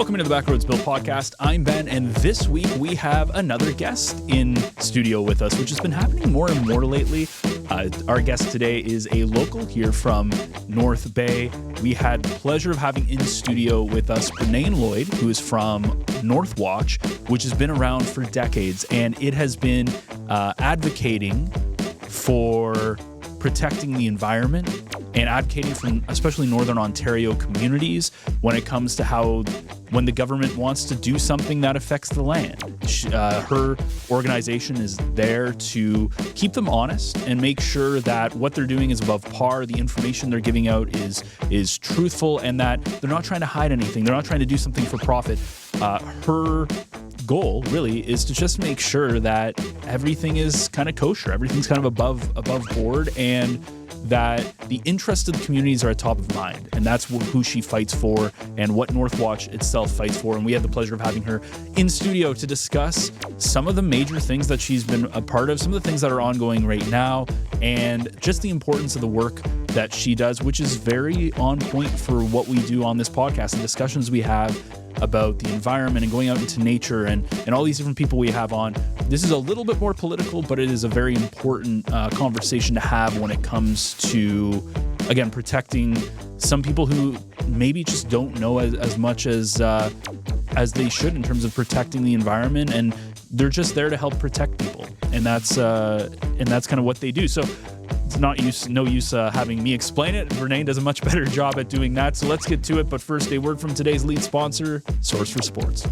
Welcome into the Backroads Bill podcast. I'm Ben, and this week we have another guest in studio with us, which has been happening more and more lately. Our guest today is a local here from North Bay. We had the pleasure of having in studio with us Brennain Lloyd, who is from Northwatch, which has been around for decades, and it has been advocating for protecting the environment and advocating from especially Northern Ontario communities when it comes to how when the government wants to do something that affects the land. Her organization is there to keep them honest and make sure that what they're doing is above par, the information they're giving out is truthful, and that they're not trying to hide anything. They're not trying to do something for profit. Her goal really is to just make sure that everything is kind of kosher, everything's kind of above board, and that the interests of the communities are at top of mind. And that's who she fights for and what Northwatch itself fights for. And we had the pleasure of having her in studio to discuss some of the major things that she's been a part of, some of the things that are ongoing right now, and just the importance of the work that she does, which is very on point for what we do on this podcast and discussions we have about the environment and going out into nature and all these different people we have on. This is a little bit more political, but it is a very important conversation to have when it comes to, again, protecting some people who maybe just don't know as much as they should in terms of protecting the environment, and they're just there to help protect people, and that's kind of what they do. So it's no use having me explain it. Brennain does a much better job at doing that. So let's get to it. But first, a word from today's lead sponsor, Source for Sports.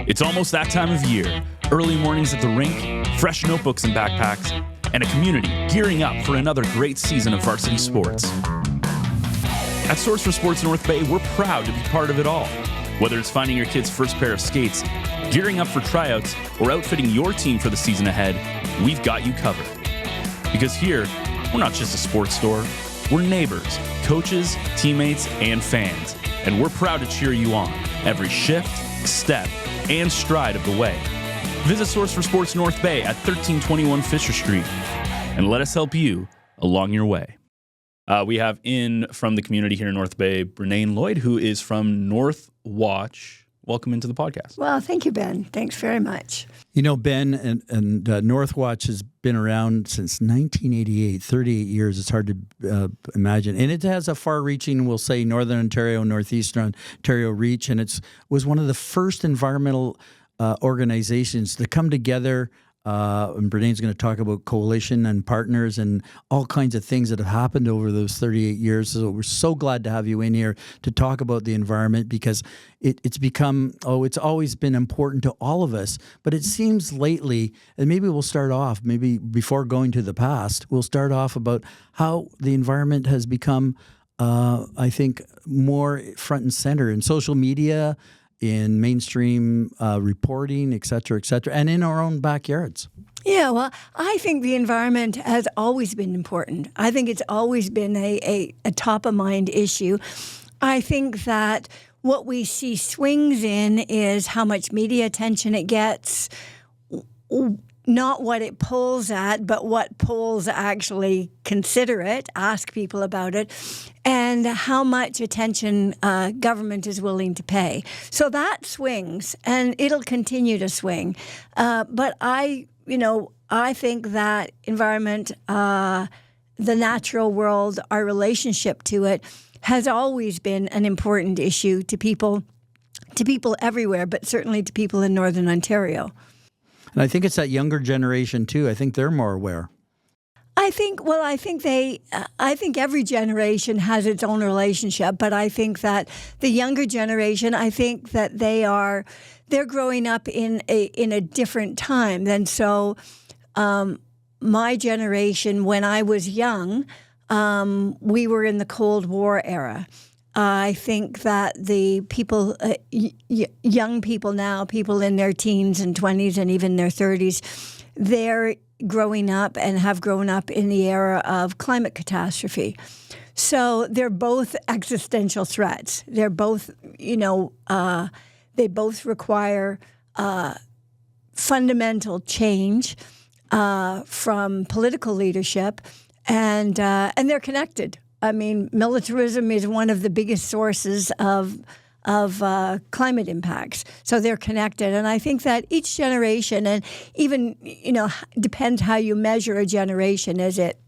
It's almost that time of year. Early mornings at the rink, fresh notebooks and backpacks, and a community gearing up for another great season of varsity sports. At Source for Sports North Bay, we're proud to be part of it all. Whether it's finding your kid's first pair of skates, gearing up for tryouts, or outfitting your team for the season ahead, we've got you covered. Because here, we're not just a sports store, we're neighbors, coaches, teammates, and fans. And we're proud to cheer you on every shift, step, and stride of the way. Visit Source for Sports North Bay at 1321 Fisher Street, and let us help you along your way. We have in from the community here in North Bay, Brennain Lloyd, who is from Northwatch. Welcome into the podcast. Well, thank you, Ben. Thanks very much. You know, Ben, and Northwatch has been around since 1988, 38 years. It's hard to imagine. And it has a far-reaching, we'll say, Northern Ontario, Northeastern Ontario reach, and it was one of the first environmental organizations to come together. And Brennain's going to talk about coalition and partners and all kinds of things that have happened over those 38 years. So we're so glad to have you in here to talk about the environment, because it's become, it's always been important to all of us. But it seems lately, and maybe we'll start off, maybe before going to the past, we'll start off about how the environment has become, I think, more front and center in social media, in mainstream reporting, et cetera, and in our own backyards. Yeah, well, I think the environment has always been important. I think it's always been a top-of-mind issue. I think that what we see swings in is how much media attention it gets, not what it polls at, but what polls actually consider it, ask people about it, and how much attention government is willing to pay. So that swings, and it'll continue to swing. But I think that environment, the natural world, our relationship to it, has always been an important issue to people everywhere, but certainly to people in Northern Ontario. And I think it's that younger generation too. I think they're more aware. I think every generation has its own relationship, but I think that the younger generation, I think that they're growing up in a different time. And so my generation, when I was young, we were in the Cold War era. I think that the people, young people now, people in their teens and 20s and even their 30s, they're growing up and have grown up in the era of climate catastrophe. So they're both existential threats. They're both, they both require fundamental change from political leadership, and they're connected. I mean, militarism is one of the biggest sources of climate impacts. So they're connected. And I think that each generation, and even, depends how you measure a generation. Is it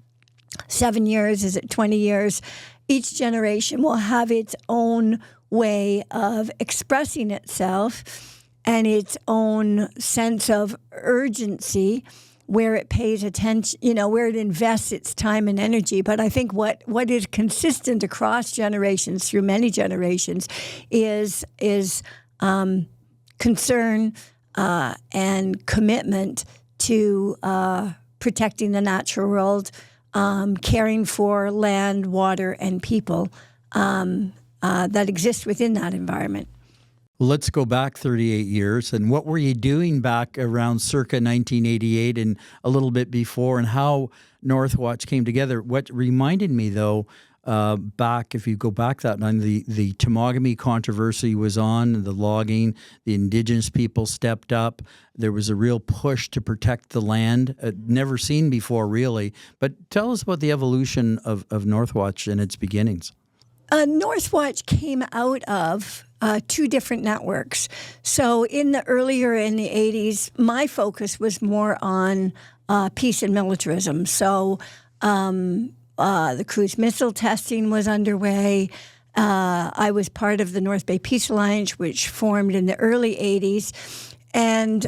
7 years? Is it 20 years? Each generation will have its own way of expressing itself and its own sense of urgency, where it pays attention, where it invests its time and energy. But I think what is consistent across generations, through many generations, is concern and commitment to protecting the natural world, caring for land, water, and people that exist within that environment. Let's go back 38 years. And what were you doing back around circa 1988 and a little bit before, and how Northwatch came together? What reminded me, though, back, if you go back that time, the Temagami controversy was on, the logging, the Indigenous people stepped up. There was a real push to protect the land, never seen before, really. But tell us about the evolution of Northwatch and its beginnings. Northwatch came out of two different networks. So earlier in the 80s, my focus was more on peace and militarism. So the cruise missile testing was underway. I was part of the North Bay Peace Alliance, which formed in the early 80s. And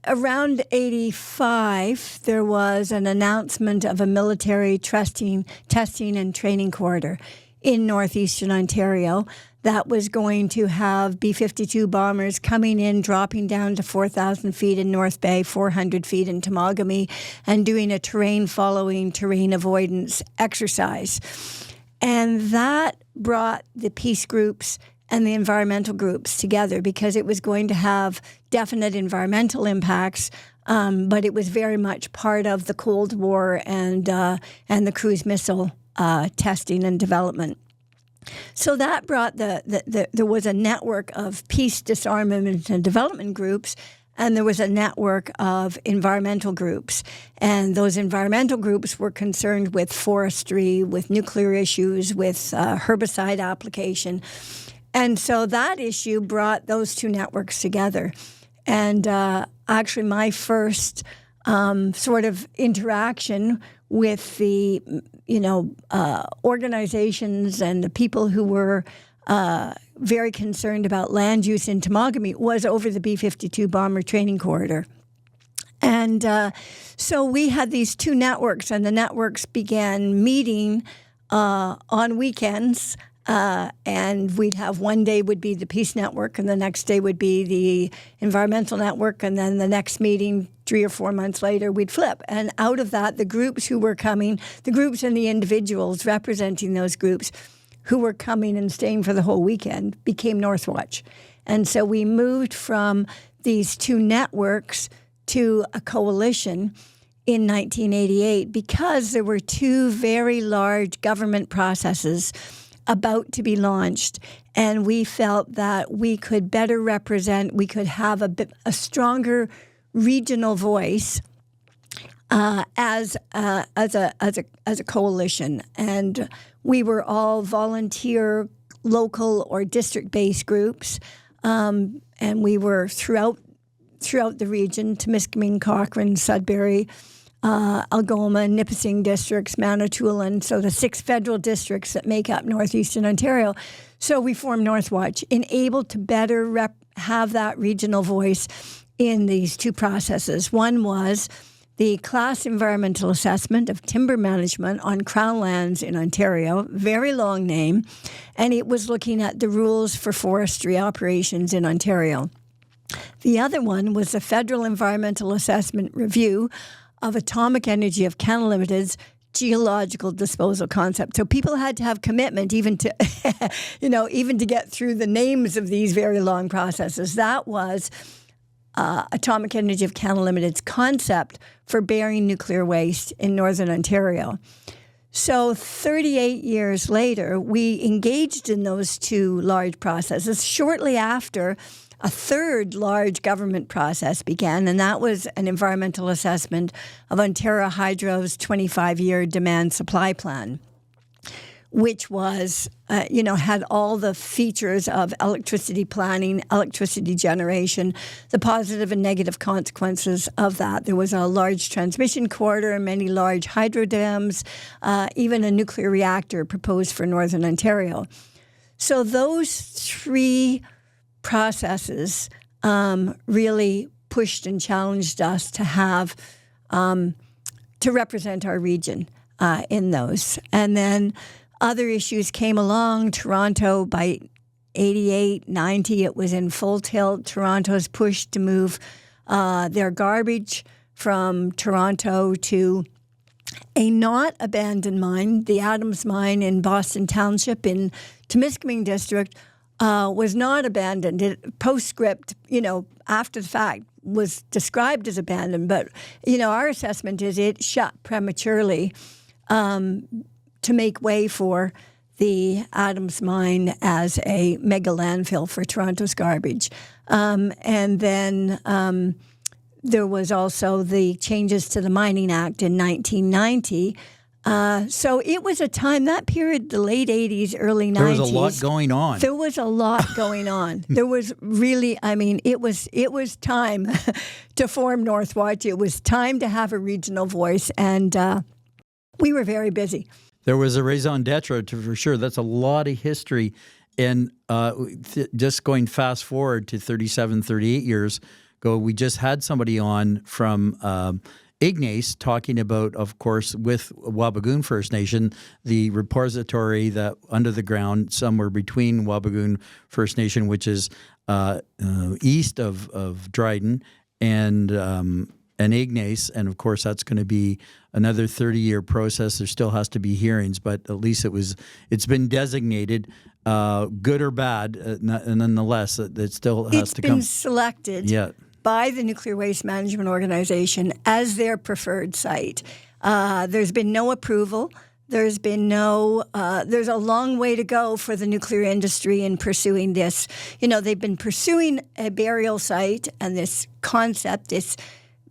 around 85, there was an announcement of a military testing and training corridor in northeastern Ontario that was going to have B-52 bombers coming in, dropping down to 4,000 feet in North Bay, 400 feet in Temagami, and doing a terrain-following, terrain avoidance exercise. And that brought the peace groups and the environmental groups together, because it was going to have definite environmental impacts, but it was very much part of the Cold War and the cruise missile testing and development. So that brought there was a network of peace, disarmament, and development groups, and there was a network of environmental groups. And those environmental groups were concerned with forestry, with nuclear issues, with herbicide application. And so that issue brought those two networks together. And actually my first sort of interaction with the organizations and the people who were very concerned about land use in Temagami was over the B-52 bomber training corridor. And so we had these two networks, and the networks began meeting on weekends. And we'd have one day would be the Peace Network, and the next day would be the Environmental Network, and then the next meeting 3 or 4 months later we'd flip. And out of that, the groups who were coming, the groups and the individuals representing those groups who were coming and staying for the whole weekend became Northwatch. And so we moved from these two networks to a coalition in 1988 because there were two very large government processes about to be launched, and we felt that we could better represent, we could have a stronger regional voice as a coalition. And we were all volunteer, local or district-based groups, and we were throughout the region: Temiskaming, Cochrane, Sudbury, Algoma, Nipissing districts, Manitoulin, so the 6 federal districts that make up northeastern Ontario. So we formed Northwatch, enabled to better have that regional voice in these two processes. One was the class environmental assessment of timber management on Crown lands in Ontario, very long name, and it was looking at the rules for forestry operations in Ontario. The other one was the federal environmental assessment review of Atomic Energy of Canada Limited's geological disposal concept. So people had to have commitment even to, even to get through the names of these very long processes. That was Atomic Energy of Canada Limited's concept for burying nuclear waste in Northern Ontario. So 38 years later, we engaged in those two large processes. Shortly after, a third large government process began, and that was an environmental assessment of Ontario Hydro's 25-year demand supply plan, which was, had all the features of electricity planning, electricity generation, the positive and negative consequences of that. There was a large transmission corridor, many large hydro dams, even a nuclear reactor proposed for Northern Ontario. So those three processes really pushed and challenged us to have, to represent our region in those. And then other issues came along. Toronto, by 88, 90, it was in full tilt. Toronto's pushed to move their garbage from Toronto to a not abandoned mine. The Adams mine in Boston Township in Temiskaming District was not abandoned. It, postscript, after the fact, was described as abandoned. But, our assessment is it shut prematurely to make way for the Adams mine as a mega landfill for Toronto's garbage. And then there was also the changes to the Mining Act in 1990. So it was a time, that period, the late 80s, early 90s. There was a lot going on. There was a lot going on. There was really, it was time to form Northwatch. It was time to have a regional voice, and we were very busy. There was a raison d'etre, for sure. That's a lot of history. And just going fast forward to 37, 38 years ago, we just had somebody on from Ignace talking about, of course, with Wabigoon First Nation, the repository that under the ground, somewhere between Wabigoon First Nation, which is east of Dryden, and Ignace, and of course that's going to be another 30-year process. There still has to be hearings, but at least it's been designated, good or bad, nonetheless. It still has to come. It's been selected by the Nuclear Waste Management Organization as their preferred site. There's been no approval. There's been there's a long way to go for the nuclear industry in pursuing this. They've been pursuing a burial site and this concept, this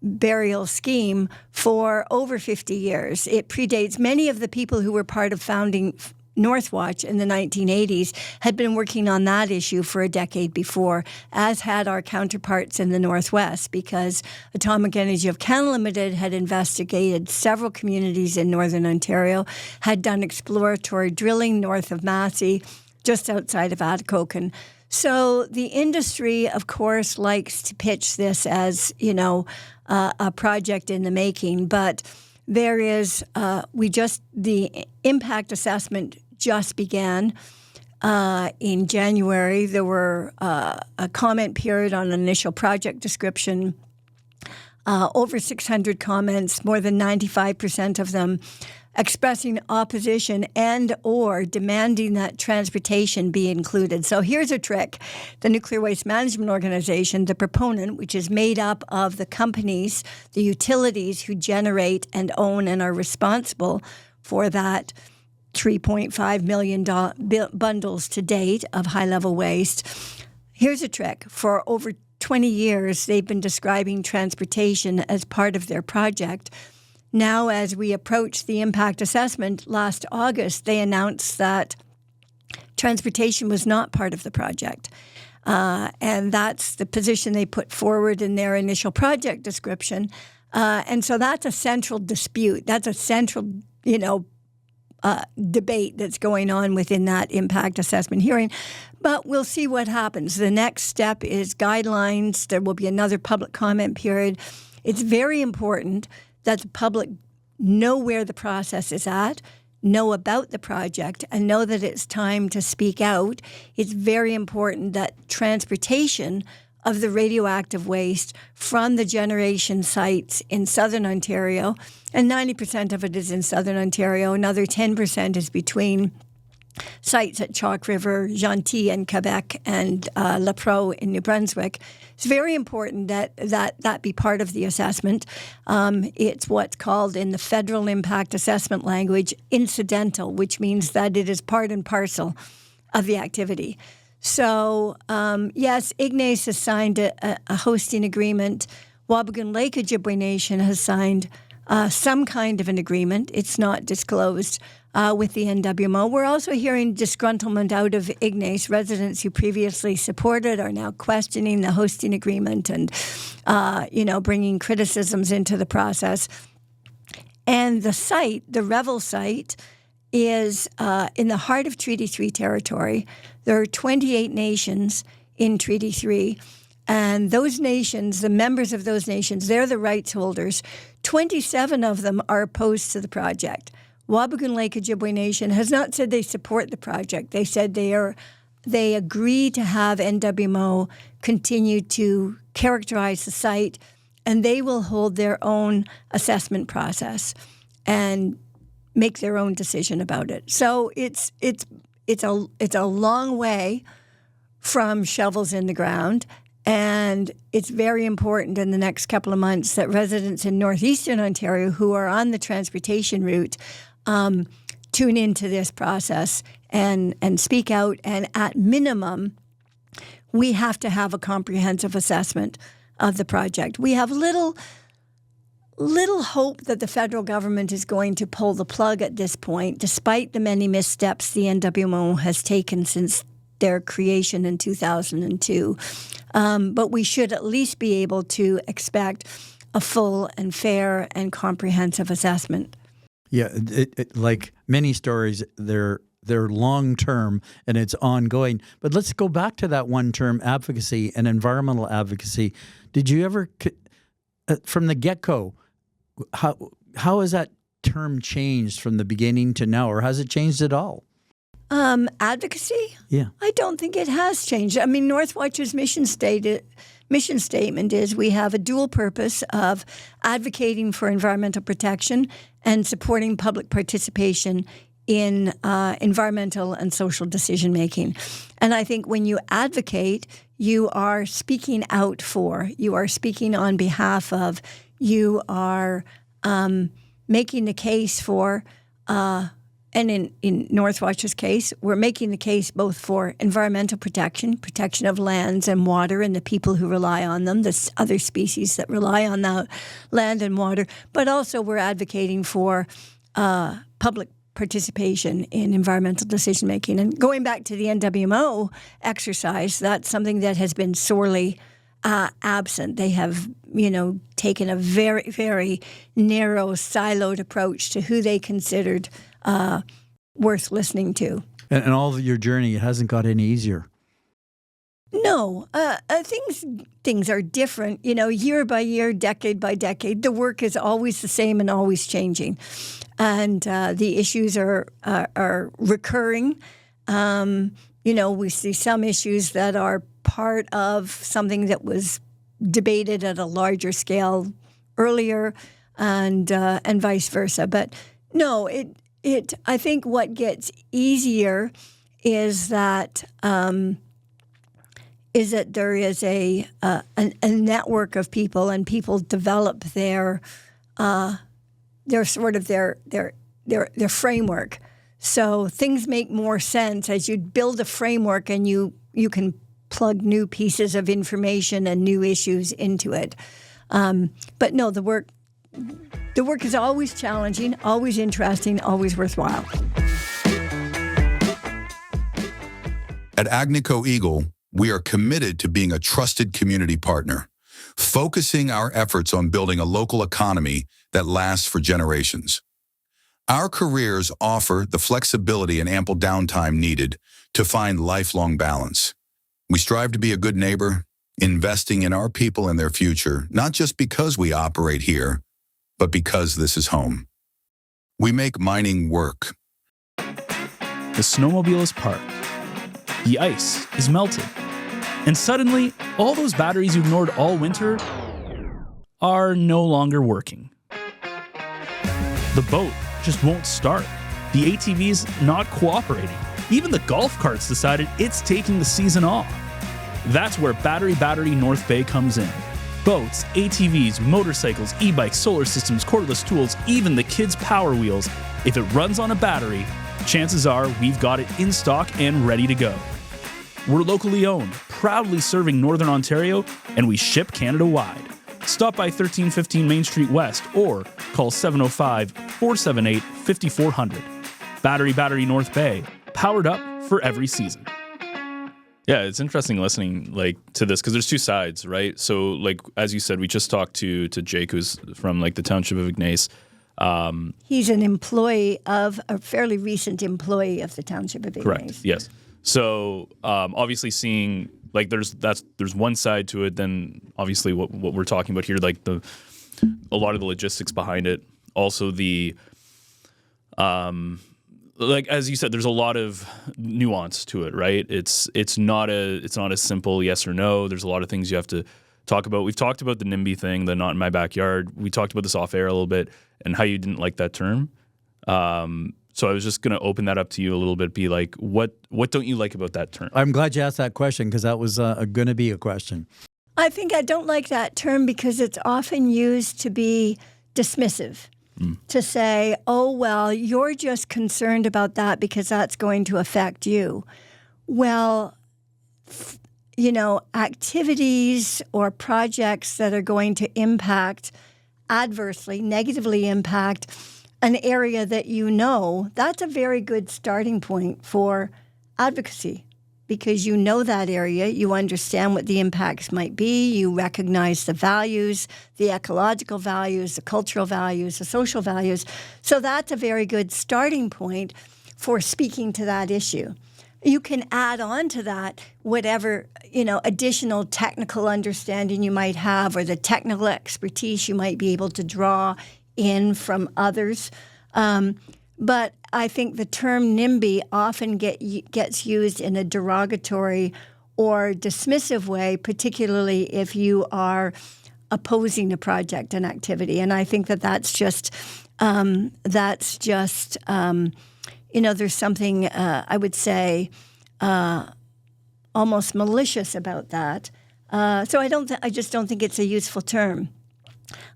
burial scheme, for over 50 years. It predates many of the people who were part of founding Northwatch in the 1980s had been working on that issue for a decade before, as had our counterparts in the Northwest, because Atomic Energy of Canada Limited had investigated several communities in Northern Ontario, had done exploratory drilling north of Massey, just outside of Atikokan. So the industry, of course, likes to pitch this as, a project in the making, but there is, the impact assessment just began in January. There were a comment period on an initial project description, over 600 comments, more than 95% of them expressing opposition and or demanding that transportation be included. So here's a trick. The Nuclear Waste Management Organization, the proponent, which is made up of the companies, the utilities who generate and own and are responsible for that $3.5 million bundles to date of high-level waste. Here's a trick. For over 20 years, they've been describing transportation as part of their project. Now, as we approach the impact assessment last August, they announced that transportation was not part of the project. And that's the position they put forward in their initial project description. And so that's a central dispute. That's a central, debate that's going on within that impact assessment hearing. But we'll see what happens. The next step is guidelines. There will be another public comment period. It's very important that the public know where the process is at, know about the project, and know that it's time to speak out. It's very important that transportation of the radioactive waste from the generation sites in Southern Ontario, and 90% of it is in Southern Ontario, another 10% is between sites at Chalk River, Gentil in Quebec, and La Pro in New Brunswick. It's very important that be part of the assessment. It's what's called in the federal impact assessment language incidental, which means that it is part and parcel of the activity. So, yes, Ignace has signed a hosting agreement. Wabigoon Lake Ojibwe Nation has signed some kind of an agreement. It's not disclosed with the NWMO. We're also hearing disgruntlement out of Ignace. Residents who previously supported are now questioning the hosting agreement and, bringing criticisms into the process. And the site, the Revel site, is in the heart of Treaty 3 territory. There are 28 nations in Treaty 3. And those nations, the members of those nations, they're the rights holders. 27 of them are opposed to the project. Wabigoon Lake Ojibwe Nation has not said they support the project. They said they agree to have NWMO continue to characterize the site, and they will hold their own assessment process and make their own decision about it. So it's a long way from shovels in the ground. And it's very important in the next couple of months that residents in northeastern Ontario who are on the transportation route tune into this process and speak out. And at minimum, we have to have a comprehensive assessment of the project. We have little hope that the federal government is going to pull the plug at this point, despite the many missteps the NWMO has taken since their creation in 2002. But we should at least be able to expect a full and fair and comprehensive assessment. Yeah, like many stories, they're long-term and it's ongoing. But let's go back to that one-term advocacy and environmental advocacy. Did you ever, from the get-go, how has that term changed from the beginning to now, or has it changed at all? Advocacy? Yeah. I don't think it has changed. I mean, Northwatch's mission statement is we have a dual purpose of advocating for environmental protection and supporting public participation in environmental and social decision-making. And I think when you advocate, you are speaking out for, you are speaking on behalf of, you are making the case for, and in Northwatch's case, we're making the case both for environmental protection of lands and water and the people who rely on them, the other species that rely on that land and water, but also we're advocating for public participation in environmental decision-making. And going back to the NWMO exercise, that's something that has been sorely absent. They have, taken a very, very narrow, siloed approach to who they considered worth listening to. And all of your journey, it hasn't got any easier. No, things are different. Year by year, decade by decade, the work is always the same and always changing, and the issues are recurring. We see some issues that are part of something that was debated at a larger scale earlier, and vice versa. But no, I think what gets easier is that there is a network of people, and people develop their framework. So things make more sense as you build a framework, and you can plug new pieces of information and new issues into it. But no, the work is always challenging, always interesting, always worthwhile. At Agnico Eagle, we are committed to being a trusted community partner, focusing our efforts on building a local economy that lasts for generations. Our careers offer the flexibility and ample downtime needed to find lifelong balance. We strive to be a good neighbor, investing in our people and their future, not just because we operate here, but because this is home. We make mining work. The snowmobile is parked. The ice is melted. And suddenly, all those batteries you ignored all winter are no longer working. The boat just won't start. The ATV's not cooperating. Even the golf carts decided it's taking the season off. That's where Battery North Bay comes in. Boats, ATVs, motorcycles, e-bikes, solar systems, cordless tools, even the kids' Power Wheels. If it runs on a battery, chances are we've got it in stock and ready to go. We're locally owned, proudly serving Northern Ontario, and we ship Canada-wide. Stop by 1315 Main Street West or call 705-478-5400. Battery North Bay, powered up for every season. Yeah, it's interesting listening to this because there's two sides, right? So as you said, we just talked to Jake, who's from the township of Ignace. He's a fairly recent employee of the township of Ignace. Correct. Yes. So obviously seeing there's one side to it. Then obviously what we're talking about here, a lot of the logistics behind it. Also the as you said, there's a lot of nuance to it, right? It's not a simple yes or no. There's a lot of things you have to talk about. We've talked about the NIMBY thing, the not in my backyard. We talked about this off air a little bit and how you didn't like that term. So I was just going to open that up to you a little bit. Be like, what don't you like about that term? I'm glad you asked that question because that was going to be a question. I think I don't like that term because it's often used to be dismissive. To say, oh, well, you're just concerned about that because that's going to affect you. Well, activities or projects that are going to negatively impact an area that that's a very good starting point for advocacy because you know that area, you understand what the impacts might be, you recognize the values, the ecological values, the cultural values, the social values. So that's a very good starting point for speaking to that issue. You can add on to that whatever, additional technical understanding you might have or the technical expertise you might be able to draw in from others. But I think the term NIMBY often gets used in a derogatory or dismissive way, particularly if you are opposing a project and activity. And I think that's just there's something, I would say, almost malicious about that. So I just don't think it's a useful term.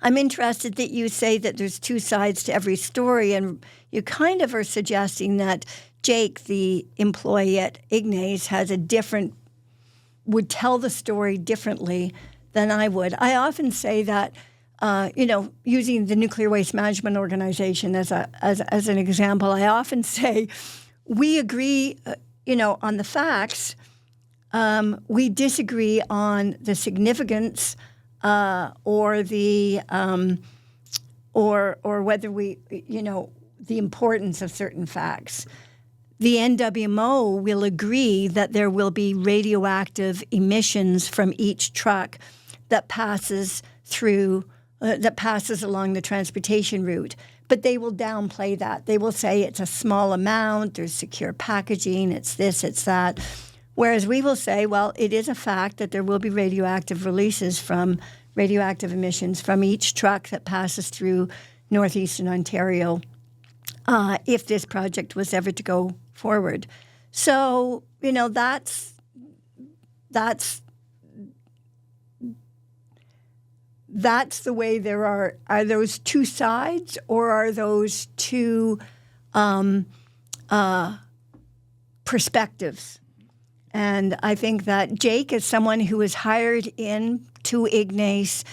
I'm interested that you say that there's two sides to every story, and you kind of are suggesting that Jake, the employee at Ignace, would tell the story differently than I would. I often say that, using the Nuclear Waste Management Organization as an example, I often say we agree, on the facts. We disagree on the significance or the or whether we, the importance of certain facts. The NWMO will agree that there will be radioactive emissions from each truck that passes along the transportation route. But they will downplay that. They will say it's a small amount, there's secure packaging, it's this, it's that. Whereas we will say, well, it is a fact that there will be radioactive emissions from each truck that passes through northeastern Ontario if this project was ever to go forward. So, that's the way there are those two sides, or are those two perspectives? And I think that Jake is someone who was hired in to Ignace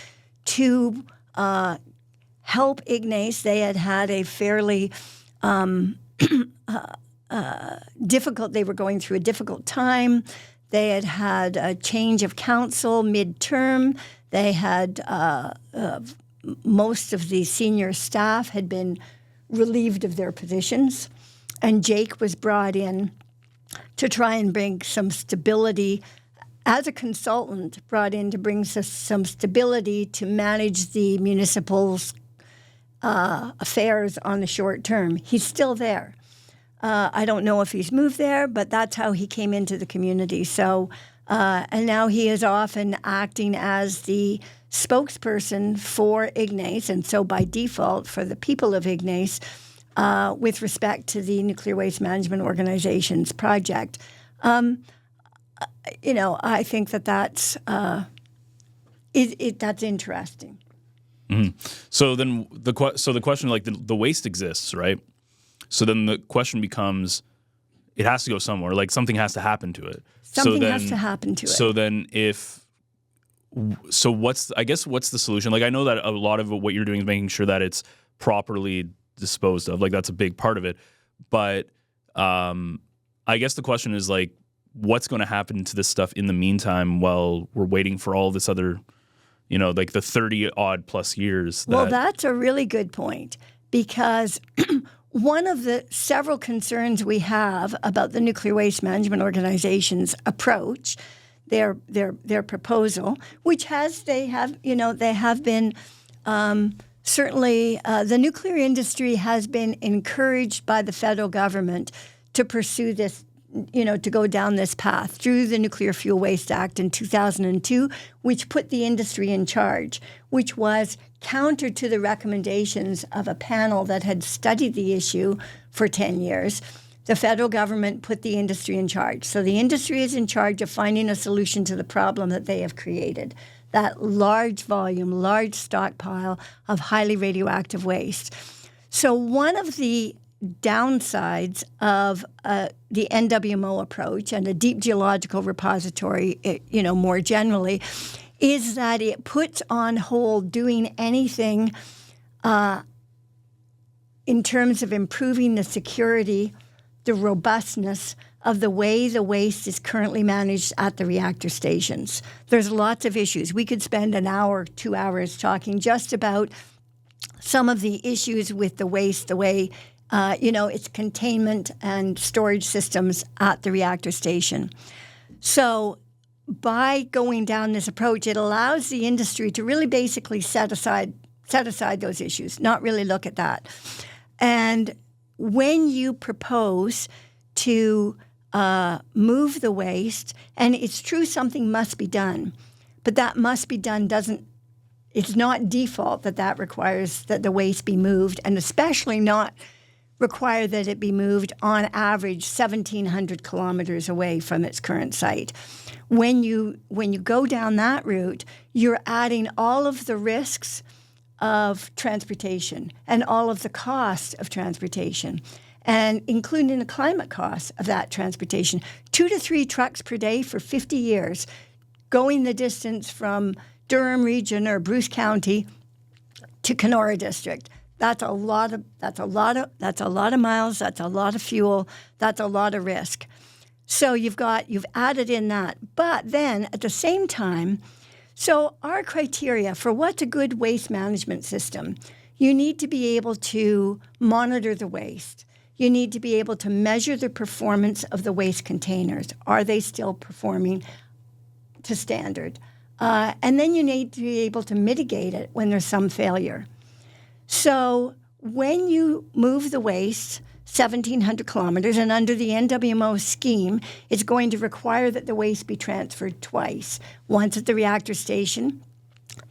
to help Ignace. They had a fairly difficult, they were going through a difficult time. They had a change of council midterm. They had most of the senior staff had been relieved of their positions. And Jake was brought in to try and bring some stability as a consultant, brought in to bring some stability to manage the municipal's affairs on the short term. He's still there. I don't know if he's moved there, but that's how he came into the community. So, and now he is often acting as the spokesperson for Ignace, and so by default for the people of Ignace, with respect to the Nuclear Waste Management Organization's project. I think that's interesting. Mm-hmm. So then the question, the waste exists, right? So then the question becomes, it has to go somewhere. Like something has to happen to it. Something has to happen to it. So then what's the solution? Like I know that a lot of what you're doing is making sure that it's properly disposed of. Like that's a big part of it. But I guess the question is like, what's going to happen to this stuff in the meantime while we're waiting for all this other, like the 30 odd plus years? Well, that's a really good point, because one of the several concerns we have about the Nuclear Waste Management Organization's approach, their proposal, which they have been certainly the nuclear industry has been encouraged by the federal government to pursue this, to go down this path through the Nuclear Fuel Waste Act in 2002, which put the industry in charge, which was counter to the recommendations of a panel that had studied the issue for 10 years. The federal government put the industry in charge. So the industry is in charge of finding a solution to the problem that they have created, that large volume, large stockpile of highly radioactive waste. So one of the downsides of the NWMO approach and a deep geological repository, more generally, is that it puts on hold doing anything in terms of improving the security, the robustness of the way the waste is currently managed at the reactor stations. There's lots of issues. We could spend an hour, 2 hours talking just about some of the issues with the waste, the way its containment and storage systems at the reactor station. So by going down this approach, it allows the industry to really basically set aside those issues, not really look at that. And when you propose to move the waste, and it's true something must be done, but that must be done it's not default that requires that the waste be moved, and especially not require that it be moved on average 1,700 kilometers away from its current site. When you go down that route, you're adding all of the risks of transportation and all of the costs of transportation, and including the climate costs of that transportation. 2 to 3 trucks per day for 50 years, going the distance from Durham Region or Bruce County to Kenora District. That's a lot of miles. That's a lot of fuel. That's a lot of risk. So you've added in that. But then at the same time, so our criteria for what's a good waste management system, you need to be able to monitor the waste. You need to be able to measure the performance of the waste containers. Are they still performing to standard? And then you need to be able to mitigate it when there's some failure. So when you move the waste 1,700 kilometers, and under the NWMO scheme, it's going to require that the waste be transferred twice, once at the reactor station,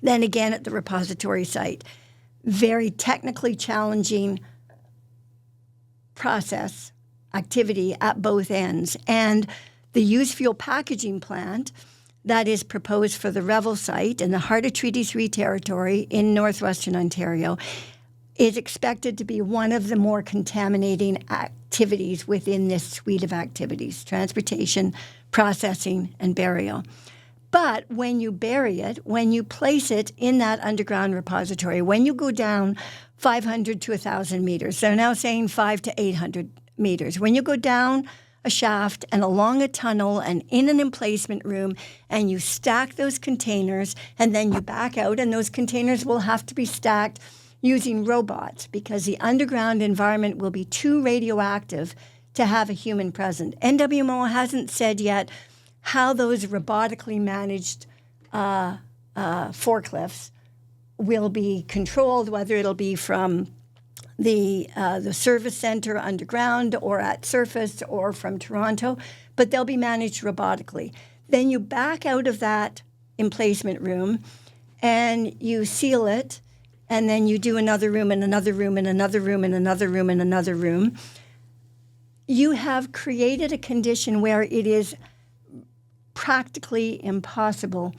then again at the repository site. Very technically challenging process, activity at both ends. And the used fuel packaging plant that is proposed for the Revel site in the heart of Treaty 3 territory in northwestern Ontario is expected to be one of the more contaminating activities within this suite of activities: transportation, processing, and burial. But when you bury it, when you place it in that underground repository, when you go down 500 to 1,000 meters, they're now saying 500 to 800 meters. When you go down a shaft and along a tunnel and in an emplacement room, and you stack those containers, and then you back out, and those containers will have to be stacked using robots because the underground environment will be too radioactive to have a human present. NWMO hasn't said yet how those robotically managed forklifts will be controlled, whether it'll be from the service center underground or at surface or from Toronto, but they'll be managed robotically. Then you back out of that emplacement room and you seal it, and then you do another room and another room and another room and another room and another room. You have created a condition where it is practically impossible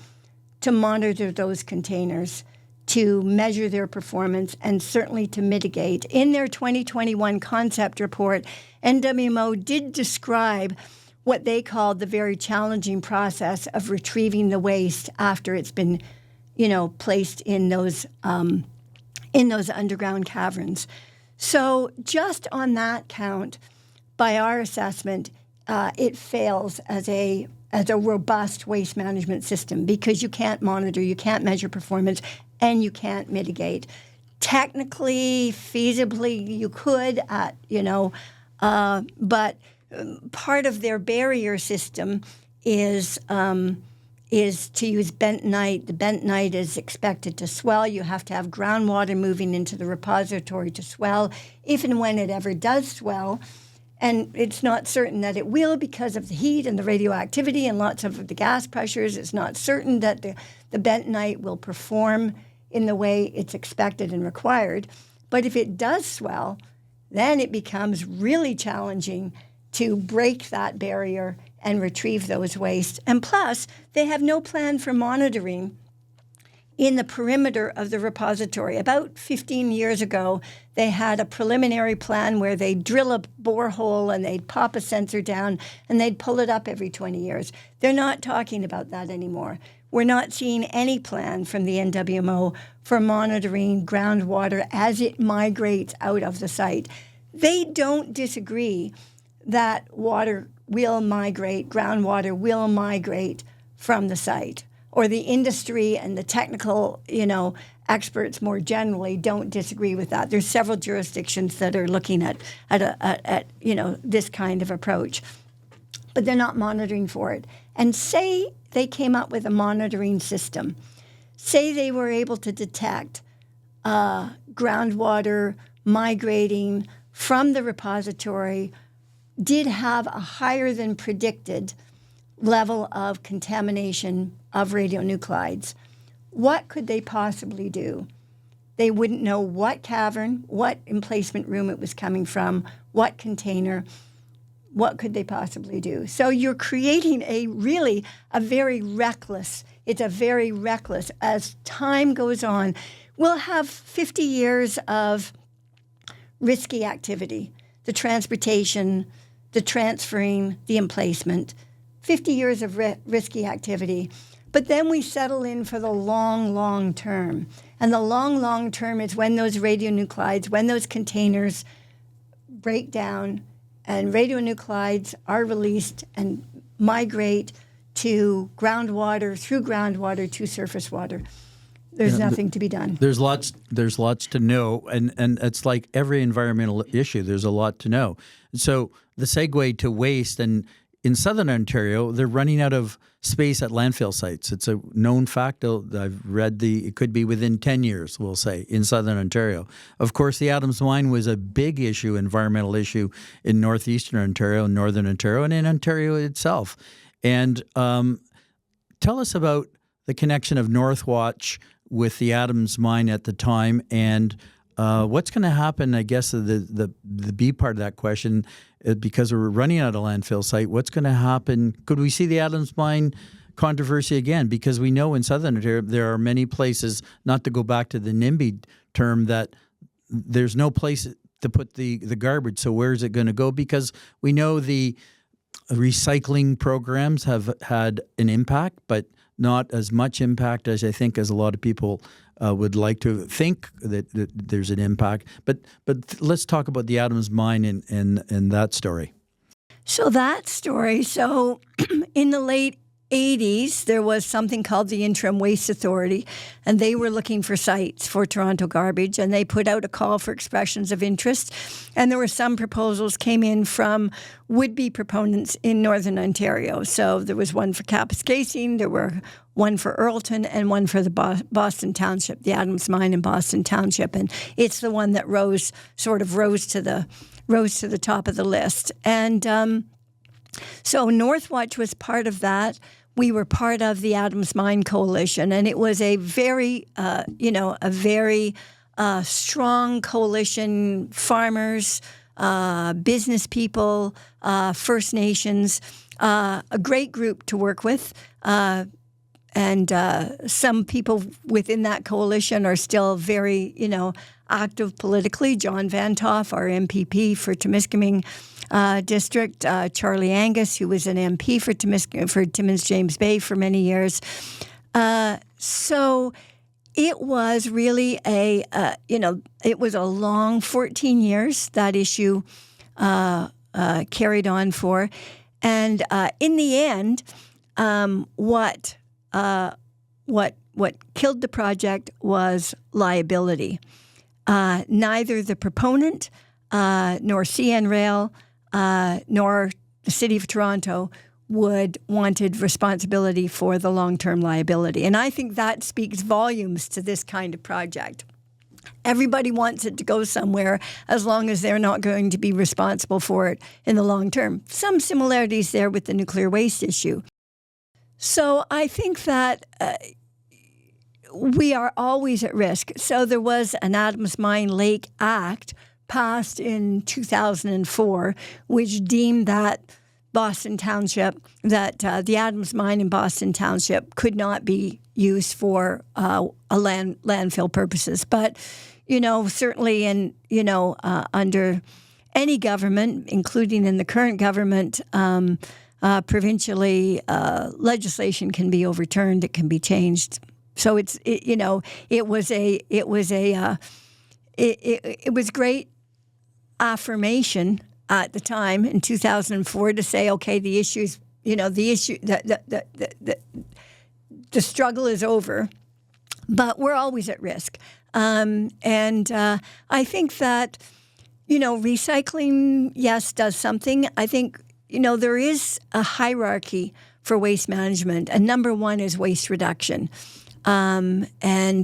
to monitor those containers to measure their performance and certainly to mitigate. In their 2021 concept report, NWMO did describe what they called the very challenging process of retrieving the waste after it's been, placed in those underground caverns. So just on that count, by our assessment, it fails as a robust waste management system because you can't monitor, you can't measure performance, and you can't mitigate. Technically, feasibly, you could, but part of their barrier system is to use bentonite. The bentonite is expected to swell. You have to have groundwater moving into the repository to swell. If and when it ever does swell, and it's not certain that it will because of the heat and the radioactivity and lots of the gas pressures, it's not certain that the bentonite will perform in the way it's expected and required. But if it does swell, then it becomes really challenging to break that barrier and retrieve those wastes. And plus, they have no plan for monitoring in the perimeter of the repository. About 15 years ago, they had a preliminary plan where they'd drill a borehole and they'd pop a sensor down and they'd pull it up every 20 years. They're not talking about that anymore. We're not seeing any plan from the NWMO for monitoring groundwater as it migrates out of the site. They don't disagree that water will migrate, groundwater will migrate from the site. Or the industry and the technical, experts more generally don't disagree with that. There's several jurisdictions that are looking at this kind of approach, but they're not monitoring for it. And say they came up with a monitoring system. Say they were able to detect groundwater migrating from the repository, did have a higher than predicted level of contamination of radionuclides. What could they possibly do? They wouldn't know what cavern, what emplacement room it was coming from, what container. What could they possibly do? So you're creating a very reckless, as time goes on, we'll have 50 years of risky activity, the transportation, the transferring, the emplacement, 50 years of risky activity. But then we settle in for the long, long term. And the long, long term is when those radionuclides, when those containers break down and radionuclides are released and migrate to groundwater, through groundwater to surface water. There's nothing to be done. There's lots to know, and it's like every environmental issue, there's a lot to know. So the segue to waste, and in Southern Ontario, they're running out of space at landfill sites. It's a known fact. I've read it could be within 10 years, we'll say, in Southern Ontario. Of course, the Adams Mine was a big issue, environmental issue in northeastern Ontario, northern Ontario, and in Ontario itself. And tell us about the connection of Northwatch with the Adams Mine at the time, and what's going to happen, I guess, the B part of that question, because we're running out of landfill site, what's going to happen? Could we see the Adams Mine controversy again? Because we know in Southern Ontario there are many places, not to go back to the NIMBY term, that there's no place to put the garbage. So where is it going to go? Because we know the recycling programs have had an impact, but not as much impact as I think as a lot of people would like to think that there's an impact. But let's talk about the Adams Mine and that story. So that story, in the late 80s, there was something called the Interim Waste Authority, and they were looking for sites for Toronto garbage, and they put out a call for expressions of interest, and there were some proposals came in from would-be proponents in Northern Ontario. So there was one for Kapuskasing, there were one for Earlton, and one for the Boston Township, the Adams Mine in Boston Township, and it's the one that rose to the top of the list. And so Northwatch was part of that. We were part of the Adams Mine Coalition, and it was a very, strong coalition. Farmers, business people, First Nations, a great group to work with. some people within that coalition are still very, active politically. John Van Toff, our MPP for Timiskaming District, Charlie Angus, who was an MP for Timmins James Bay for many years. So it was really it was a long 14 years that issue carried on for. And in the end, what killed the project was liability. Neither the proponent nor CN Rail nor the City of Toronto wanted responsibility for the long-term liability. And I think that speaks volumes to this kind of project. Everybody wants it to go somewhere as long as they're not going to be responsible for it in the long term. Some similarities there with the nuclear waste issue. So I think that we are always at risk. So there was an Adams Mine Lake Act passed in 2004, which deemed that Boston Township, that the Adams Mine in Boston Township could not be used for landfill purposes. But, certainly under any government, including in the current government, provincially, legislation can be overturned. It can be changed. So it was great affirmation at the time in 2004 to say, okay, the struggle is over, but we're always at risk. I think that, recycling, yes, does something. I think, there is a hierarchy for waste management, and number one is waste reduction. And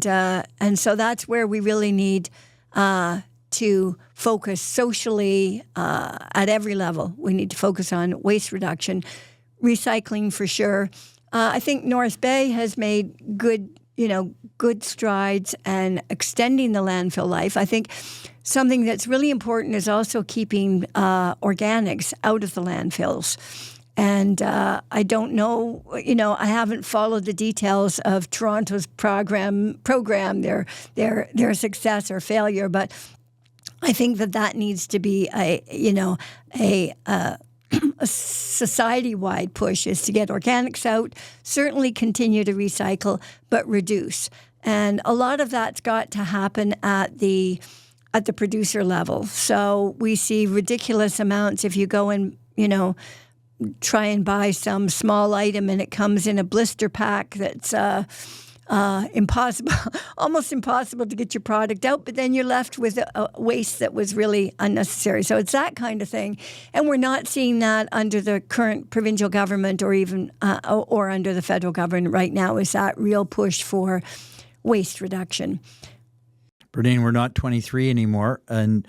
so that's where we really need to focus socially at every level. We need to focus on waste reduction, recycling for sure. I think North Bay has made good strides and extending the landfill life. I think something that's really important is also keeping organics out of the landfills. And I don't know, I haven't followed the details of Toronto's program, their success or failure, but I think that needs to be a society-wide push, is to get organics out, certainly continue to recycle, but reduce. And a lot of that's got to happen at the producer level. So we see ridiculous amounts if you go and, try and buy some small item and it comes in a blister pack that's almost impossible to get your product out, but then you're left with a waste that was really unnecessary. So it's that kind of thing. And we're not seeing that under the current provincial government or even or under the federal government right now, is that real push for waste reduction. Brennain, we're not 23 anymore, and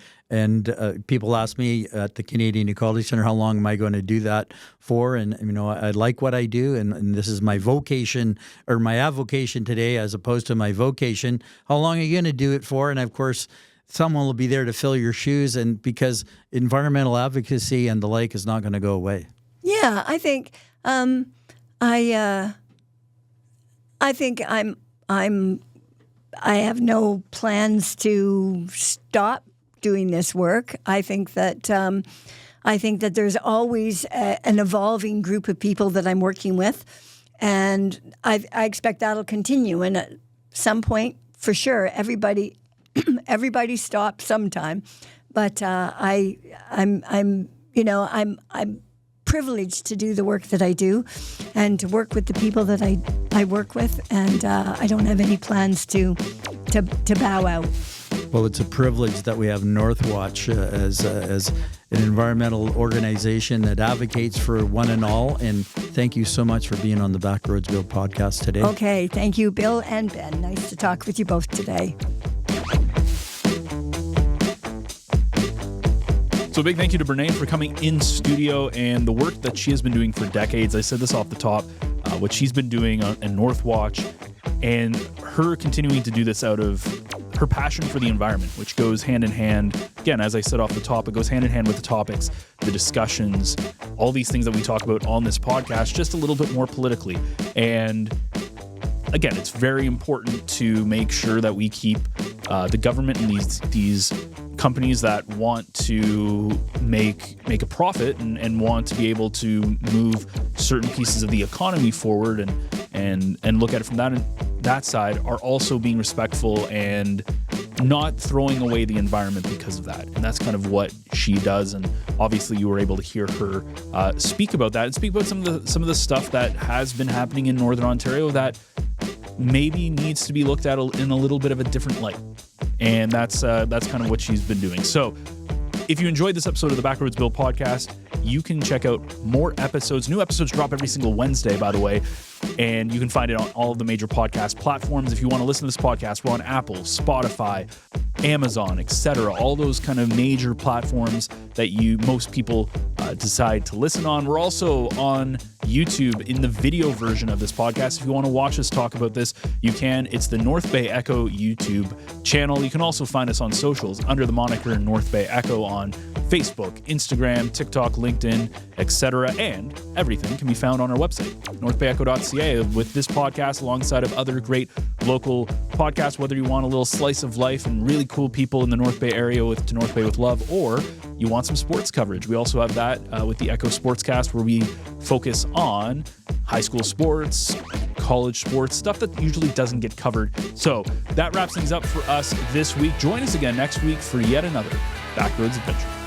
people ask me at the Canadian Ecology Centre, how long am I going to do that for? And I like what I do, and this is my vocation, or my avocation today, as opposed to my vocation. How long are you going to do it for? And of course, someone will be there to fill your shoes, and because environmental advocacy and the like is not going to go away. Yeah, I think I have no plans to stop doing this work. I think that there's always an evolving group of people that I'm working with, and I expect that'll continue. And at some point, for sure, everybody stops sometime. But I'm privileged to do the work that I do, and to work with the people that I work with, and I don't have any plans to bow out. Well, it's a privilege that we have Northwatch as an environmental organization that advocates for one and all. And thank you so much for being on the Backroads Bill podcast today. Okay, thank you, Bill and Ben. Nice to talk with you both today. So a big thank you to Brennain for coming in studio and the work that she has been doing for decades. I said this off the top, what she's been doing in Northwatch, and her continuing to do this out of her passion for the environment, which goes hand in hand. Again, as I said off the top, it goes hand in hand with the topics, the discussions, all these things that we talk about on this podcast, just a little bit more politically. And again, it's very important to make sure that we keep the government and these companies that want to make a profit and want to be able to move certain pieces of the economy forward and look at it from that side are also being respectful and not throwing away the environment because of that. And that's kind of what she does. And obviously you were able to hear her speak about that and speak about some of the stuff that has been happening in Northern Ontario that maybe needs to be looked at in a little bit of a different light. And that's kind of what she's been doing. So if you enjoyed this episode of the Backroads Bill podcast, you can check out more episodes. New episodes drop every single Wednesday, by the way, and you can find it on all of the major podcast platforms. If you want to listen to this podcast, we're on Apple, Spotify, Amazon, etc. All those kind of major platforms that most people decide to listen on. We're also on YouTube in the video version of this podcast. If you want to watch us talk about this, you can. It's the North Bay Echo YouTube channel. You can also find us on socials under the moniker North Bay Echo on Facebook, Instagram, TikTok, LinkedIn, etc. And everything can be found on our website, northbayecho.ca, with this podcast alongside of other great local podcasts, whether you want a little slice of life and really cool people in the North Bay area with To North Bay with Love, or you want some sports coverage. We also have that with the Echo Sportscast, where we focus on high school sports, college sports, stuff that usually doesn't get covered. So that wraps things up for us this week. Join us again next week for yet another Backroads adventure.